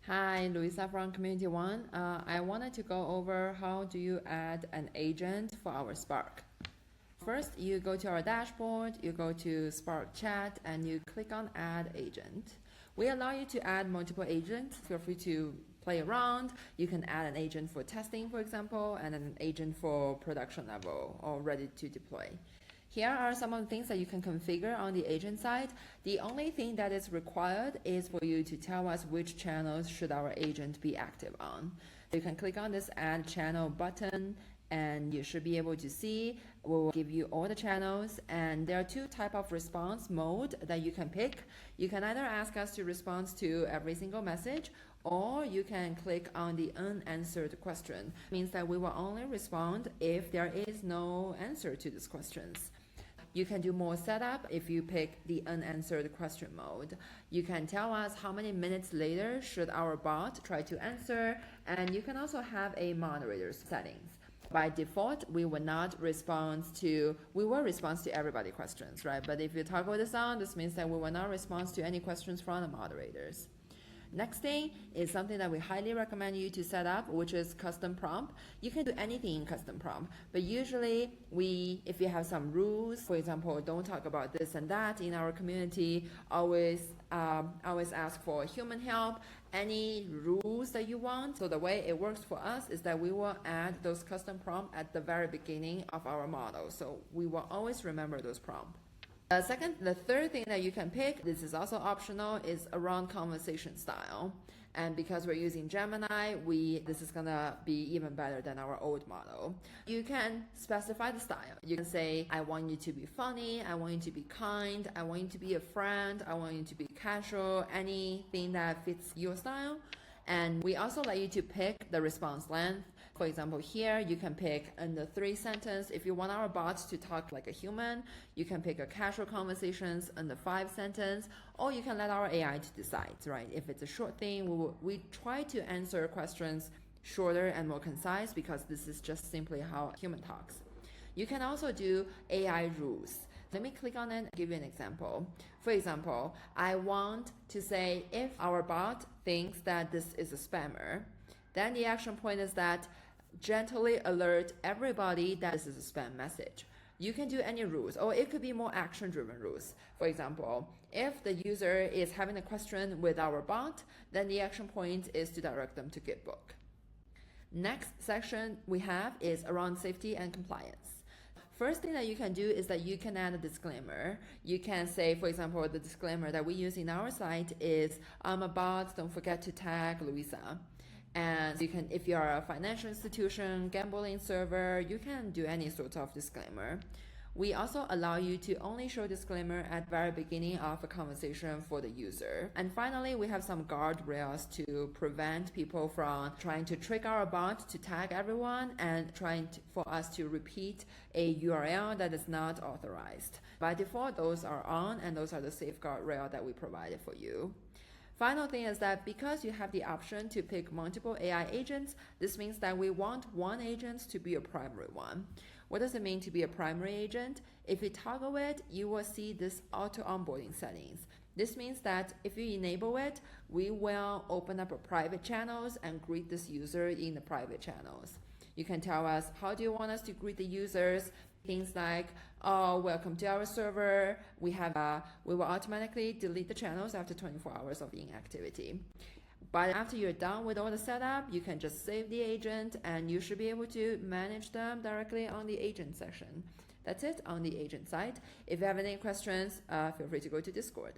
Hi, Luisa from Community One. I wanted to go over how do you add an agent for our Spark. First, you go to our dashboard, you go to Spark Chat, and you click on Add Agent. We allow you to add multiple agents. Feel free to play around. You can add an agent for testing, for example, and an agent for production level or ready to deploy. Here are some of the things that you can configure on the agent side. The only thing that is required is for you to tell us which channels should our agent be active on. So you can click on this Add Channel button, and you should be able to see we will give you all the channels, and there are two types of response mode that you can pick. You can either ask us to respond to every single message, or you can click on the unanswered question. It means that we will only respond if there is no answer to these questions. You can do more setup if you pick the unanswered question mode. You can tell us how many minutes later should our bot try to answer, and you can also have a moderator settings. By default, we will respond to everybody's questions, right? But if you toggle this on, this means that we will not respond to any questions from the moderators. Next thing is something that we highly recommend you to set up, which is custom prompt. You can do anything in custom prompt, but usually if you have some rules, for example, don't talk about this and that in our community, always ask for human help, any rules that you want. So the way it works for us is that we will add those custom prompts at the very beginning of our model. So we will always remember those prompts. The third thing that you can pick, this is also optional, is around conversation style. And because we're using Gemini, this is gonna be even better than our old model. You can specify the style. You can say, I want you to be funny, I want you to be kind, I want you to be a friend, I want you to be casual, anything that fits your style. And we also let you to pick the response length. For example, here you can pick in the 3 sentences. If you want our bots to talk like a human, you can pick a casual conversations in the 5 sentences, or you can let our AI to decide, right? If it's a short thing, we try to answer questions shorter and more concise because this is just simply how human talks. You can also do AI rules. Let me click on it and give you an example. For example, I want to say if our bot thinks that this is a spammer, then the action point is that gently alert everybody that this is a spam message. You can do any rules, or it could be more action-driven rules. For example, if the user is having a question with our bot, then the action point is to direct them to Gitbook. Next section we have is around safety and compliance. First thing that you can do is that you can add a disclaimer. You can say, for example, the disclaimer that we use in our site is, I'm a bot, don't forget to tag Luisa. And you can, if you are a financial institution, gambling server, you can do any sort of disclaimer. We also allow you to only show disclaimer at the very beginning of a conversation for the user. And finally, we have some guardrails to prevent people from trying to trick our bot to tag everyone and for us to repeat a URL that is not authorized. By default, those are on, and those are the safeguard rail that we provided for you. Final thing is that because you have the option to pick multiple AI agents, this means that we want one agent to be a primary one. What does it mean to be a primary agent? If you toggle it, you will see this auto onboarding settings. This means that if you enable it, we will open up a private channels and greet this user in the private channels. You can tell us, how do you want us to greet the users? Things like, oh, welcome to our server. We will automatically delete the channels after 24 hours of inactivity. But after you're done with all the setup, you can just save the agent, and you should be able to manage them directly on the agent section. That's it on the agent side. If you have any questions, feel free to go to Discord.